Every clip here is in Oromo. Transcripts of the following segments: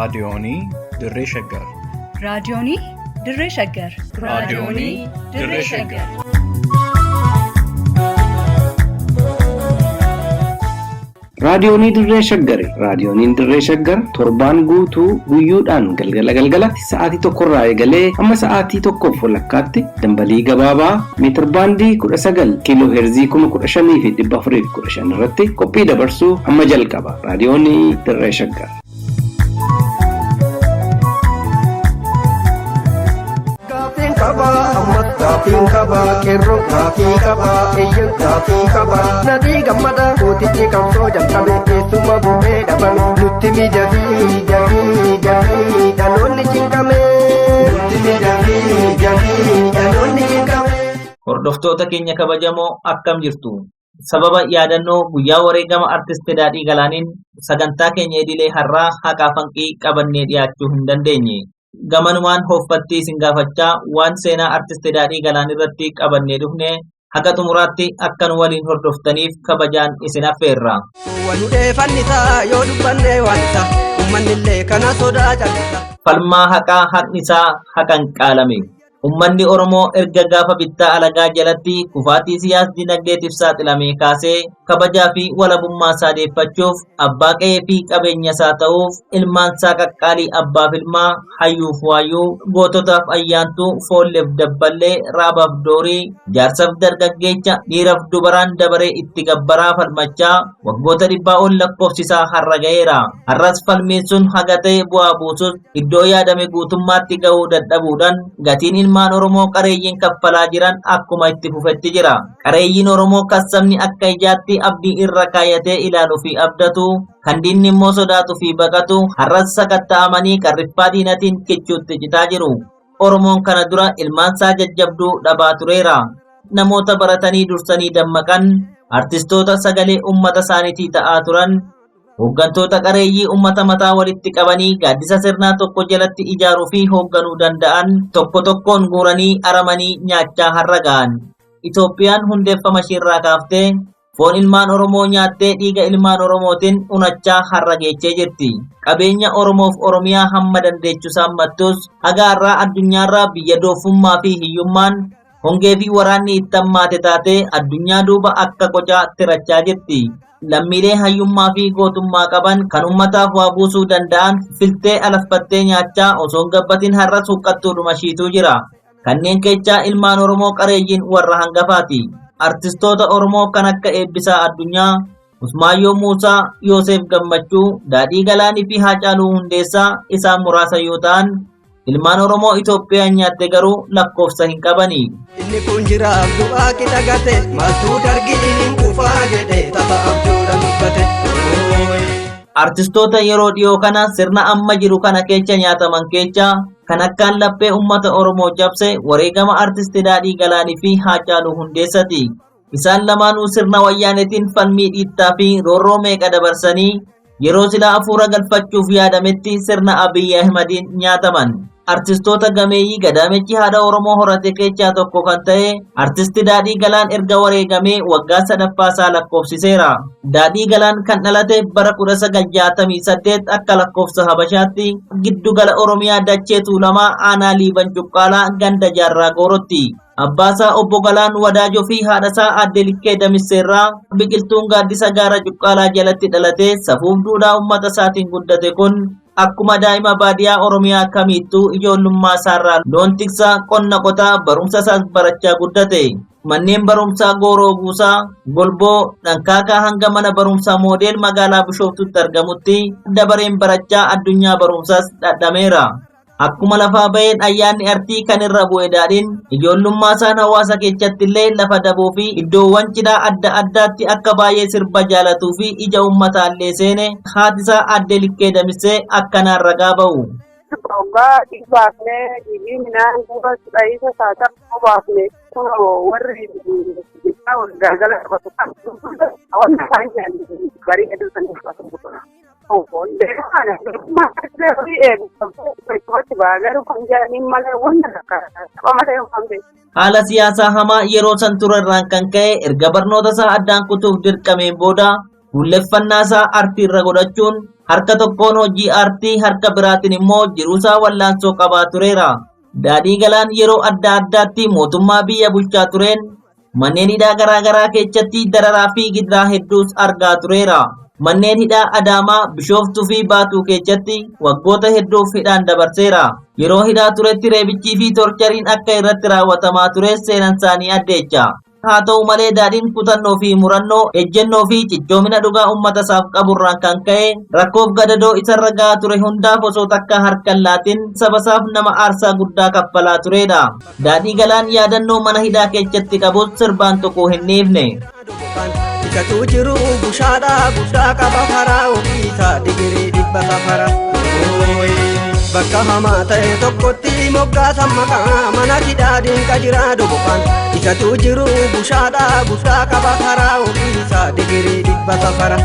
raadiyoonii Dirree Shaggar. raadiyoonii Dirree Shaggar. raadiyoonii Dirree Shaggar. Raadiyoonii Dirree Shaggar. Raadiyooniin Dirree Shaggar torbaan guutuu guyyoodhaan galgalatti sa'aatii tokkorraa eegalee hamma sa'aatii tokkoof walakkaatti dambalii gabaabaa meetir baandii 19 kiiloo heerzii 15,415 irratti qophii dabarsuu amma jalqaba. Raadiyoonii Dirree Shaggar. Gaafiin kaba kerro gaafii kaba eeyyan gaafii kaba nadii gammada kootichi qabsoo jalqabe keessuma bu'ee dhaban nutti miidhagii dhaloonni cinqame nutti miidhagii dhaloonni cinqame. Hordoftoota keenya kabajamoo akkam jirtu? Sababa yaadannoo guyyaa wareegama artist Daadhii Galaaniin sagantaa keenya idilee har'aa haqaa fanqii qabannee dhiyaachuu hin dandeenye. Gamanumaan hooffattii isin gaafachaa waan seenaa artist Daadhii Galaan irratti qabannee dhufne haga xumuraatti akka nu waliin hordoftaniif kabajaan isin affeerra. Waludhee fannisaa yoo dubbanne wanta uummanni kana sodaa jal'isa. Falmaa haqaa haqni isaa haqan qaalame. Uummanni Oromoo erga gaafa bittaa alagaa jalatti kufaatii siyaas-dinagdeetiif saaxilamee kaasee kabajaa fi walabummaa isaa deeffachuuf abbaa qe'ee fi qabeenya isaa ta'uuf ilmaan isaa qaqqaalii abbaaf ilmaa hayyuuf waayyuu goototaaf ayyaantuu foolleef dabballee raabaaf doorii jaarsaaf dargaggeecha dhiiraaf dubaraan dabaree itti gabbaraa falmachaa waggoota 100 ol lakkoofsisaa har'a ga'eera. Har'as falmiin sun haga ta'e bu'aa buusus iddoo yaadame guutummaatti ga'uu dadhabuudhaan gatiin ilmaan Oromoo qareeyyiin kaffalaa jiran akkuma itti fufetti jira. Qareeyyiin Oromoo kasabni akka ijaatti abdii irra kaayatee ilaaluu fi abdatu, kan diinni immoo sodaatu fi baqatu har'as sakatta'amanii qarriffaa diinatiin kichuutti citaa jiru. Oromoon kana dura ilmaan isaa jajjabduu dhabaa tureera. Namoota baratanii dursanii dammaqan, artistoota sagalee uummata isaaniitii ta'aa turan, hooggantoota qareeyyii uummata mataa walitti qabanii gaaddisa sirnaa tokko jalatti ijaaruu fi hoogganuu danda'an tokko tokkoon guuranii aramanii nyaachaa har'a ga'an. Itoophiyaan hundeeffama ishiirraa kaaftee foon ilmaan Oromoo nyaattee dhiiga ilmaan Oromootiin unachaa har'a geechee jirti. Qabeenya Oromoof Oromiyaa hamma dandeechuu saammattus haga har'aa addunyaarraa biyya doofummaa fi hiyyummaan hongee fi waraanni itti hammaate taatee addunyaa duuba akka qocaa tirachaa jirti. Lammiilee hayyummaa fi gootummaa qaban kan ummataaf waa buusuu danda'an filtee alaffattee nyaachaa osoo hin gabbatin har'as huqqattuudhuma shiituu jira. Kanneen keessaa ilmaan Oromoo qareeyyiin warra hangafaati. Artistoota Oromoo kan akka Eebbisaa Addunyaa, Usmaayyoo Muusaa, Yoosef Gammachuu, Daadhii Galaanii fi Haacaaluu Hundeessaa isaan muraasa yoo ta'an, ilmaan Oromoo Itoophiyaan nyaatte garuu lakkoofsa hin qabani. Inni kun jira du'aa qixa gate maaltu dargiin kufaa jedhe tapha abjuudhaan dubbate. Artistoota yeroo dhiyoo kana sirna amma jiru kana keessa nyaataman keessa kan akkaan laphee uummata Oromoo cabse wareegama artist Daadhii Galaanii fi Haacaaluu Hundeessati. Isaan lamaanuu sirna wayyaanetiin falmii dhiittaa fi roorroo meeqa dabarsanii yeroo silaa hafuura galfachuuf yaadametti sirna Abiyyi Ahmadiin nyaataman. Artistoota gameeyyii gadaamechi haadha Oromoo horate keessaa tokko kan ta'e artisti Daadhii Galaan erga wareegamee waggaa 3ffaasaa lakkoofsiseera. Daadhii Galaan kan dhalate bara 1968 akka lakkoofsa Habashaatti giddugala Oromiyaa dachee Tuulamaa aanaa Liiban Cuqqaalaa ganda Jaarraa Goorotti. Abbaasaa obbo Galaan Wadaajoo fi haadhasaa aadde Likkee Damisseerraa biqiltuun gaaddisa gaara Cuqqaalaa jalatti dhalate safuuf duudhaa uummata isaatiin guddate kun akkuma daa'ima baadiyyaa Oromiyaa kamittuu ijoollummaa isaarraa loon tiksaa qonna qotaa barumsa isaas barachaa guddate. Manneen barumsaa Gooroo Buusaa, Golboo, Dhankaakaa hanga mana barumsaa Moodeel magaalaa Bishooftutti argamutti dabareen barachaa addunyaa barumsaas dhadhameera. Akkuma lafaa baheen ayyaanni artii kan irra bu'e Daadhiin ijoollummaa isaan hawaasa keessatti illee lafa daboo fi iddoowwan cidhaa adda addaatti akka baay'ee sirba jaalatuu fi ija uummataallee seene haati isaa aadde Likkee Damissee akkanaan ragaa ba'u. Waggaa dhibbaafnee dhiibii midhaan guuraa dhahiisa saaxiluu baafne warri galgala qabatu kan hawaasa isaanii barii hedduu sanii qabatu. Haala siyaasaa hamaa yeroo san turerraan kan ka'e erga barnoota isaa addaan kutuuf dirqameen booda fuulleffannaa isaa artii irra godhachuun harka tokkoon hojii aartii harka biraatiin immoo jiruusaa wallaansoo qabaa tureera. Daadhii Galaan yeroo adda addaatti mootummaa biyya bulchaa tureen manneen hidhaa garaagaraa keessatti dararaa fi gidiraa hedduus argaa tureera. Manneen hidhaa Adaamaa, Bishooftuu fi Baatuu keessatti waggoota hedduuf hidhaan dabarseera. Yeroo hidhaa turetti reebichii fi torchariin akka irratti raawwatamaa ture seenan isaanii addeecha. Haa ta'u malee daadhiin kutannoo fi murannoo, ejjennoo fi cichoomina dhugaa uummata isaaf qaburraan kan ka'e rakkoof gadadoo isarra gahaa ture hundaaf osoo takka harkan laatiin sabasaaf nama aarsaa guddaa kaffalaa turedha. Daadhii Galaan yaadannoo mana hidhaa keessatti qabus sirbaan tokko hin dhiifne. Ikatu jiru bushaadha guddaa qaba karaa ofiisaa digirii 100. Bakka hamaa ta'e tokkotti moggaasan maqaa mana hidhaa dinqa jira dubbifan. Ikatu jiru bushaadha guddaa qaba karaa ofiisaa digirii 100.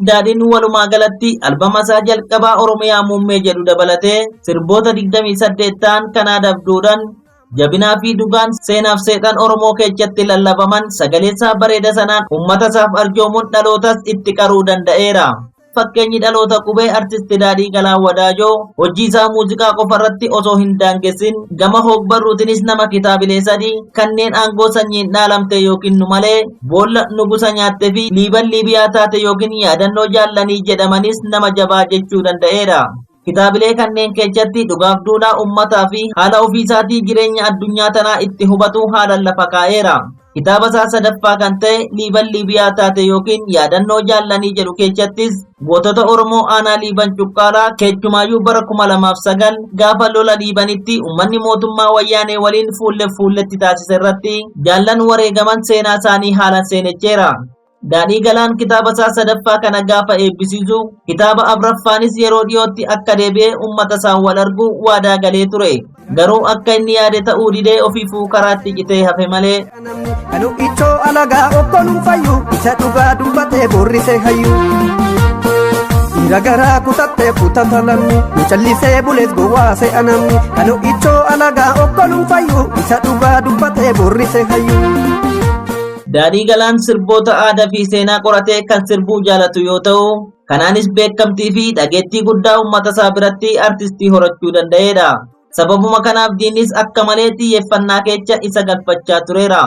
Daadhiin walumaa galatti albama isaa jalqabaa Oromiyaa Muummee jedhu dabalatee sirboota 28 ta'an kan aadabduudhaan jabinaa fi dhugaan seenaaf seexan Oromoo keessatti lallabaman sagalee isaa bareeda sanaan uummata isaaf arjoomuun dhalootas itti qaruu danda'eera. Fakkeenyi dhaloota qubee artisti Daadhii Galaan Wadaajoo hojii isaa muuziqaa qofarratti osoo hin daangessin gama hogbarruutinis nama kitaabilee 3 kanneen aangoo sanyiin dhaalamte yookiin nu malee boolla nugusa nyaatte fi liiban liibiyaa taate yookiin yaadannoo jaallanii jedhamanis nama jabaa jechuu danda'eera. Kitaabilee kanneen keessatti dhugaaf duudhaa uummataa fi haala ofiisaatii jireenya addunyaa tanaa itti hubatu haalaan lafa kaa'eera. Kitaaba isaa sadaffaa kan ta'e liiban liibiyaa taate yookiin yaadannoo jaallanii jedhu keessattis gootota Oromoo aanaa liiban cuqqaalaa keessumaayyuu bara 2009 gaafa lola liibanitti uummanni mootummaa wayyaanee waliin fuulletti taasise irratti jaallan wareegaman seenaa isaanii haalaan seenecheera. Daadhii Galaan kitaaba isaa sadaffaa kana gaafa eebbisiisu kitaaba afuraffaanis yeroo dhiyootti akka deebi'ee uummata isaan wal argu waadaa galee ture. Garuu akka inni yaade ta'uu didee ofiifuu karaatti citee hafe malee. Anu ichoo alagaa okkonuun fayyu isa dhugaa dubbatee borrisee hayyu. Dhiira garaa kutattee kutata lamni nu callisee bulees gowwaasee anamni. Anu ichoo alagaa okkonuun fayyu isa dhugaa dubbatee borrisee hayyu. Daadhii Galaan sirboota aadaa fi seenaa qoratee kan sirbuu jaalatu yoo ta'u, kanaanis beekamtii fi dhageettii guddaa uummata isaa biratti artistii horachuu danda'eera. Sababuma kanaaf diinnis akka malee xiyyeeffannaa keessa isa galfachaa tureera.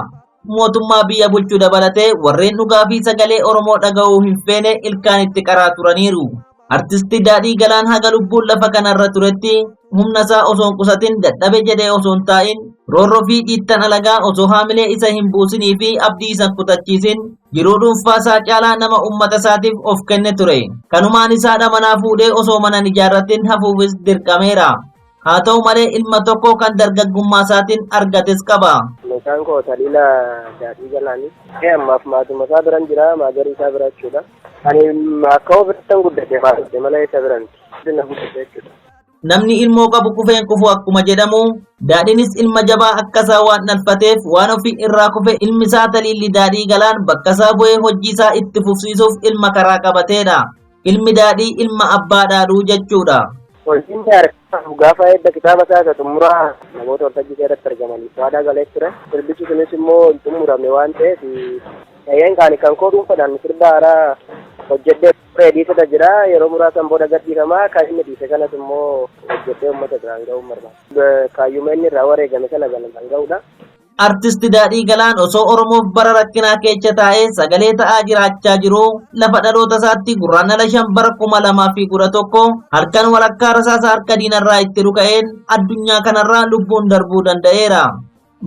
Mootummaa biyya bulchuu dabalatee warreen dhugaa fi sagalee Oromoo dhaga'uu hin feene ilkaan itti qaraa turaniiru. Artisti Daadhii Galaan haga lubbuun lafa kanarra turetti humna isaa osoo hin qusatin dadhabe jedhee osoo hin taa'in roorroo fi dhiittan alagaa osoo haamilee isa hin buusinii fi abdii isa kutachiisin jiruu dhuunfaa isaa caalaa nama uummata isaatiif of kenne ture. Kanumaan isaadha manaa fuudhee osoo mana hin ijaarratin hafuufis dirqameera. Haa ta'u malee ilma tokko kan dargaggummaa isaatiin argates qaba. Maqaan koo Taliila Daadhii Galaani. Ammaaf maatuma isaa biran jira, maazarii isaa bira jechuudha. Ani akka ofirrattan guddate maal malee isa biran na guddate jechuudha. Namni ilmoo qabu kufeen kufu akkuma jedhamu daadhiinis ilma jabaa akka isaa waan dhalfateef waan ofii irraa kufe ilmi isaa Taliilli Daadhii Galaan bakka isaa bu'ee hojii isaa itti fufsiisuuf ilma karaa qabateedha. Ilmi daadhii ilma abbaa dhaadhuu jechuudha. Hojiin gaafa edda kitaaba isaa isa xumuraa namoota waltajjii irratti argaman waadaa galee ture. Sirbichi kunis immoo hin xumuramne waan ta'eef ta'een kan koo dhuunfadhaan sirba haaraa hojjedhee reediisota jira yeroo muraasan booda gadhiifamaa kan inni dhiise kanas immoo hojjedhee uummata biraan ga'uun barbaada. Kaayyuma inni irraa wareegame sana galan ga'uudha. Artisti Daadhii Galaan osoo Oromoof bara rakkinaa keessa taa'ee sagalee ta'aa jiraachaa jiru lafa dhaloota isaatti gurraandhala 5 bara 2011 harkaan walakkaa rasaasa harka diinarraa itti ruka'een addunyaa kanarraa lubbuun darbuu danda'eera.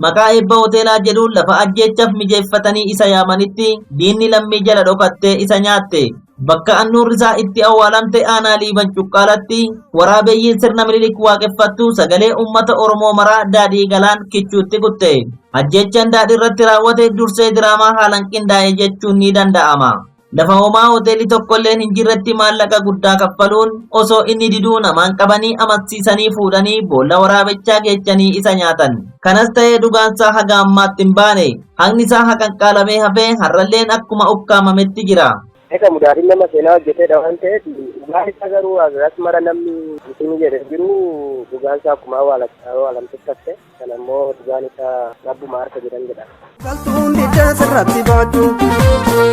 Maqaa eebba hoteelaa jedhuun lafa ajjeechaaf mijeeffatanii isa yaamanitti diinni lammii jala dhokattee isa nyaatte. Bakka annuurri isaa itti awwaalamte aanaa liiban cuqqaalatti waraabeyyiin sirna Minilik waaqeffattu sagalee uummata Oromoo maraa Daadhii Galaan kichuutti kutte. Ajjeechaan daadhii irratti raawwate dursee diraamaa haalaan qindaa'e jechuun ni danda'ama. Lafa homaa hoteelli tokkollee hin jirretti maallaqa guddaa kaffaluun osoo inni diduu namaan qabanii amansiisanii fuudhanii boolla waraabechaa geechanii isa nyaatan. Kanas ta'ee dhugaansaa haga ammaatti hin baane. Haqni isaa haqan qaalamee hafee har'alleen akkuma ukkaamametti jira. Eka mudaariin nama seenaa hojjetedha waan ta'eef dhugaan isaa garuu asmara namni isin jedhe jiru dhugaan isaa akkuma awwaalamtetti hafte kan ammoo dhugaan isaa rabbuma harka jedhan jedha. Galtuun didda sirratti baatu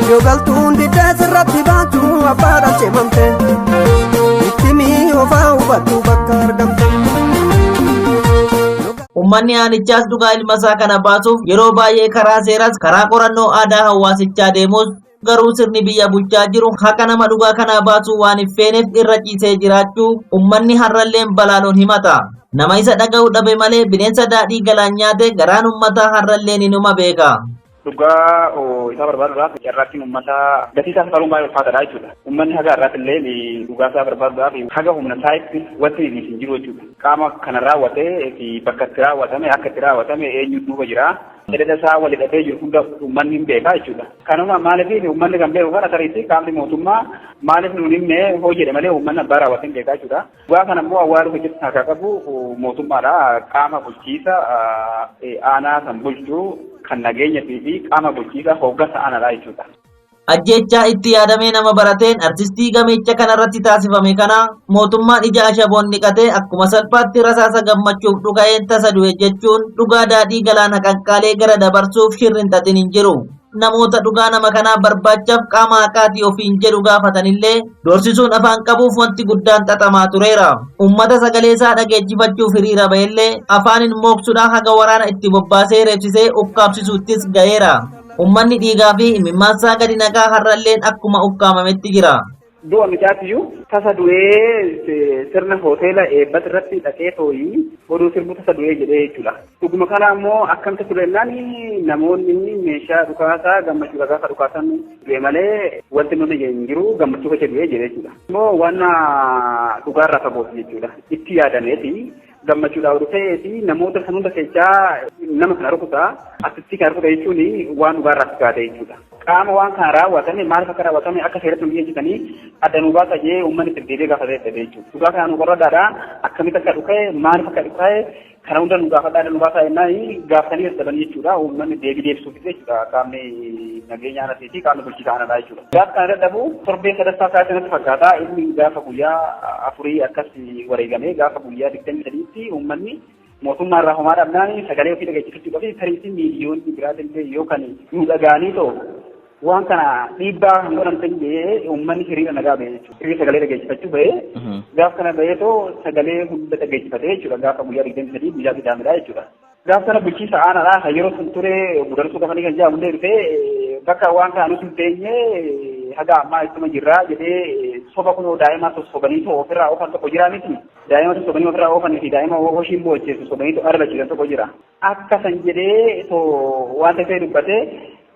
Yoo galtuun diddee sirratti baatu abbaadhaan cimamte itti mi'oofaa hubadhu bakka argamte. Uummanni aanichaas dhugaa ilma isaa kana baasuuf yeroo baay'ee karaa seeraas karaa qorannoo aadaa hawaasichaa deemus garuu sirni biyya bulchaa jiru haqa nama dhugaa kana baasuu waan hin feeneef irra ciisee jiraachuu uummanni har'alleen balaaloon himata. Nama isa dhaga'u dhabe malee bineensa daadhii galaan nyaate garaan uummataa har'alleen inuma beeka. Dhugaa isaa barbaaduudhaaf carraaqqiin uummataa gatii isaa safaruun baay'ee ulfaataadha jechuudha. Uummanni haga har'aatti illee dhugaa isaa barbaaduudhaaf haga humna isaatti wanti hin jiru jechuudha. Qaama kana raawwatee fi bakka itti raawwatame akka itti raawwatame eenyutu duuba jira. Ededa isaa wal hidhatee jiru hunda uummanni hin beeka jechuudha. Kanuma maaliif uummanni kan beeku kana tariitti qaamni mootummaa maaliif nuun himne hoo jedhe malee uummanni abbaa raawwatee hin beeka jechuudha. Dhugaa kana immoo awwaaluu hojjetu akka qabu mootummaadha. Qaama bulchiisa aanaa kan bulchuu kan nageenyatii fi qaama bulchiisa hooggansa aanaadha jechuudha. Ajjechaa itti yaadamee nama barateen artistii gameecha kanarratti taasifame kana mootummaan ija ashaboon dhiqatee akkuma salphaatti rasaasa gammachuuf dhuga'een tasa du'e jechuun dhugaa daadhii galaana qaqqaalee gara dabarsuuf shirrin xaxin hin jiru. Namoota dhugaa nama kanaa barbaachaaf qaama haqaatii ofiin jedhu gaafatanillee doorsisuun afaan qabuuf wanti guddaan xaxamaa tureera. Uummata sagalee isaa dhageessifachuuf hiriira ba'ellee afaaniin mooksuudhaan haga waraana itti bobbaasee reebsisee ukkaamsisuuttis ga'eera. Uummanni dhiigaa fi imimmaansaa gadi naqaa har'alleen akkuma ukkaamametti jira. Du'a mijaatiyyuu tasa du'ee sirna hoteela eebbata irratti dhaqee tooyii oduu sirbu tasa du'ee jedhee jechuudha. Dhuguma kana immoo akkamta turennaan namoonni meeshaa dhukaasaa gammachuu gaafa dhukaasan du'e malee wanti nuti hin jiru gammachuu keessa du'ee jedhee jechuudha. Immoo waan dhugaarraa fagooti jechuudha. Itti yaadameeti gammachuudhaaf dhufeeti namoota kan hunda keessaa nama kana rukutaa asitti kan rukuta jechuun waan dhugaarraa fagaate jechuudha. Qaama waan kana raawwatame maaliif akka raawwatame akka seeratti hin jedhanii adda nu baasa jee uummanni itti deebi'ee gaafatee jechuudha. Dhugaa kana nu qorradhaadha akkamitti akka dhuka'e maaliif akka dhuka'e kana hunda nu gaafadhaa nu baasa jennaan gaafatanii dadhaban jechuudha. Uummanni deebii deebisuuf jechuudha qaamni nageenya aanaatii fi qaamni bulchiinsa aanaadha jechuudha. Gaafa kana dadhabu torbee sadaffaa isaa natti fakkaata inni gaafa guyyaa afurii akkas wareegame gaafa guyyaa 23tti uummanni mootummaa irraa homaa dhabnaan sagalee ofii dhageessifachuudhaaf fi tariitii miiliyoonni biraatillee yookaan nu dhagaanii ta'u waan kana dhiibbaa hin godhamtan jee uummanni hiriira nagaa ba'e jechuudha. Hiriira sagalee dhageessifachuu ba'e gaafa kana ba'ee too sagalee hunda dhageessifatee jechuudha gaafa guyyaa 23 guyyaa gidaamidha jechuudha. Gaafa kana bulchiinsa aanaadha kan yeroo sun ture gudarsuu qafanii kan jedhamu illee dhufee bakka waan kana nuti hin teenye haga ammaa ittuma jirraa jedhee soba kun daa'ima sobanii ofirraa oofan tokko jira miti. Daa'ima sobanii ofirraa oofanii fi daa'ima hoshiin boocheessu sobanii arra jiran tokko jira. Akka san jedhee waan ta'ee dubbatee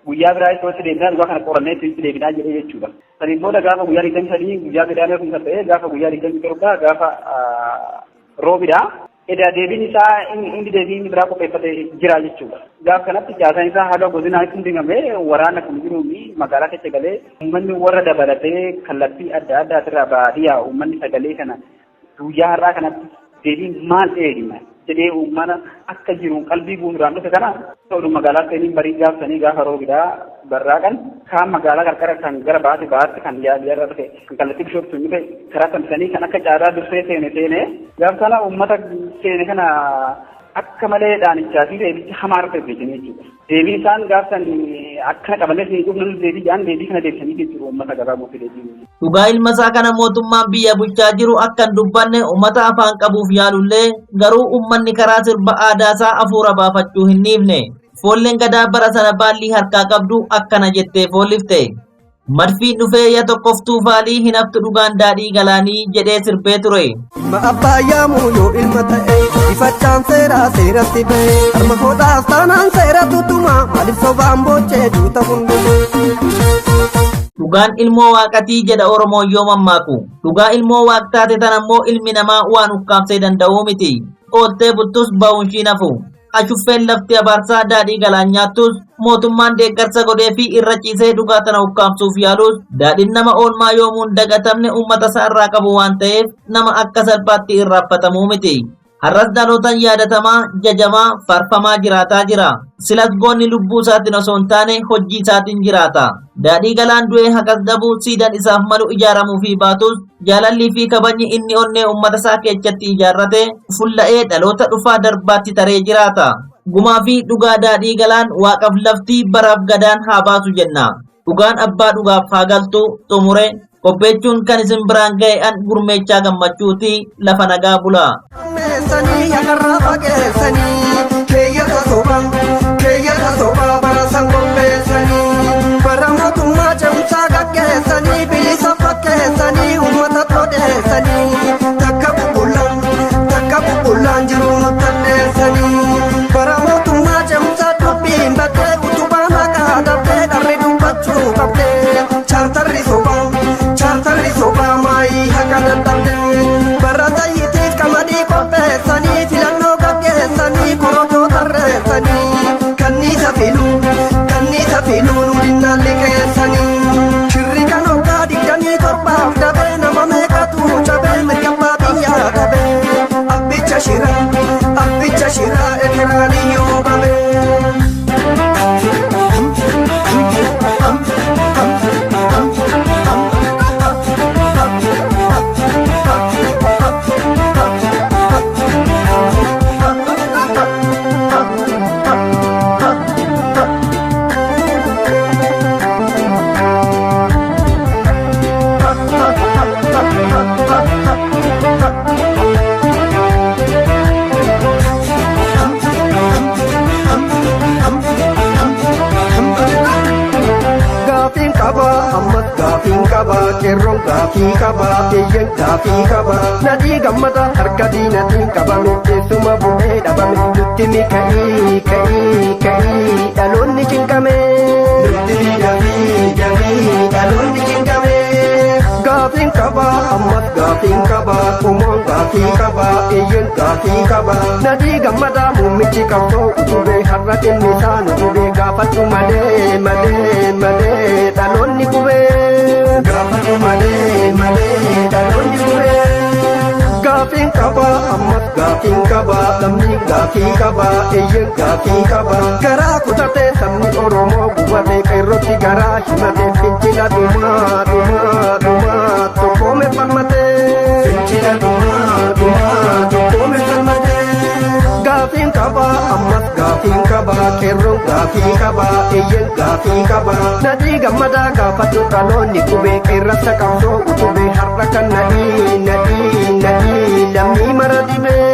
guyyaa biraa itti deebinaa dhugaa kana qorannee itti deebinaa jedhee jechuudha. Saniin booda gaafa guyyaa 23 guyyaa gadaanee kun ta'ee gaafa guyyaa 27 gaafa roobidha. Edaa deebiin isaa inni deebiin biraa qopheeffatee jira jechuudha. Gaafa kanatti jaasaan isaa haga godinaa itti hundingamee waraana kan jiruumi magaalaa keessa galee uummanni warra dabalatee kallattii adda addaatirraa baadiyyaa uummanni sagalee kana guyyaa har'aa kanatti deebiin maal dheedhima jedhee uummana akka jiru qalbii guutuudhaan dhufe kana ta'uudhu magaalaa seenii barii gaafsanii gaafa roobidhaa barraaqan kaan magaalaa qarqara kan gara baatti kan yaadiyarra dhufe kan kallattii bishooftu dhufe karaa tambisanii kan akka caadaa dursee seene gaafa kana uummata seene kana akka malee dhaanichaa fi deebichi hamaa dhufe beekanii jechuudha. Deebiin isaan gaafsan akkana qabannees ni dhufnu deebii jaan deebii kana deebisanii jechuudha uummata gabaabuu fi deebii. Dhugaa ilma isaa kana mootummaan biyya bulchaa jiru akka hin dubbanne uummata afaan qabuuf yaalullee garuu uummanni karaa sirba aadaa isaa hafuura baafachuu hin dhiifne. Foolleen gadaa bara sana baallii harkaa qabdu akkana jettee foollifte. Madfiin dhufee yaa tokkoftuu faalii hin haftu dhugaan daadhii galaanii jedhee sirbee ture. Ma abbaayyaamuu yoo ilma ta'e ifachaan seeratti ba'e harma hodhaas taanaan seera tutuma maaliif sobaan boochee duuta hundumee. Dhugaan ilmoo waaqatii jedha Oromoon yoo mammaaku. Dhugaa ilmoo waaq taate tan ammoo ilmi namaa waan ukkaamsee danda'uu miti. Ooltee bultus ba'uun ishii nafu. Achuffeen lafti abaarsaa daadhii galaan nyaattus mootummaan deeggarsa godhee fi irra ciisee dhugaa tana ukkaamsuuf yaalus daadhiin nama oolmaa yoomuun dagatamne uummata isaa irraa qabu waan ta'eef nama akka salphaatti irraanfatamuu miti. Har'as dhalootaan yaadatamaa, jajamaa, faarfamaa jiraataa jira. Silas goonni lubbuu isaatiin osoo hin taane hojii isaatiin jiraata. Daadhii galaan du'ee haqas dhabuu siidaan isaaf malu ijaaramuu fi baatus jaalallii fi kabajni inni onnee uummata isaa keessatti ijaarrate fulla'ee dhaloota dhufaa darbaatti taree jiraata. Gumaa fi dhugaa daadhii galaan waaqaf laftii baraaf gadaan haa baatu jenna. Dhugaan abbaa dhugaaf haa galtu xumure qopheechuun kan isin biraan ga'e an gurmeechaa gammachuuti lafa nagaa bulaa. Meesanii yakarraa fageessanii keeyyata sobaa barasan qopheessanii bara mootummaa cimsaa gaggeessanii bilisa fakkeessanii uummata todeessanii takka bubbulaan jiru nutti bara mootummaa cimsaa dubbiin bakkee utubaa maqaa dhabdee dharri dubbachuu qabdee chaartarri sobaa maayii haqa dadhabdee bara tayyitiif qamadii qopheessanii filannoo gaggeessanii korojoo tarreessanii kanniisa filuu nudinnaan liqeessanii shirri kan hoggaa 27 dabee nama meeqatu cabee mirgabbaa biyyaa dhabee abbicha shiraa ekeraanii yoo qabee. Qeerroon gaafii qaba eeyyan gaafii qaba nadhii gammada harka diinatiin qabame teessuma bu'ee dhabame nutti mi ka'ii dhaloonni cinqame gaafiin qaba ammas gaafiin qaba umoon gaafii qaba eeyyan gaafii qaba nadhii gammada muummichi qabsoo utubee har'a dhimmi isaan utubee gaafatu malee dhaloonni qubee. Gaafatu malee dhaloonni qubee gaafiin qaba ammas gaafiin qaba lamni gaafii qaba eeyyan gaafii qaba garaa kutatee sabni Oromoo gubatee qeerrotti garaa himatee fincila dhumaa tokkoome falmatee fincila dhumaa tokkoome falmatee gaafiin qaba ammas gaafiin qaba qeerroon gaafii qaba eeyyan gaafii qaba nadhii gammadaa gaafatu dhaloonni qubee qeerrasa qabsoo utubee har'a kan nadhii lammii mara dhibee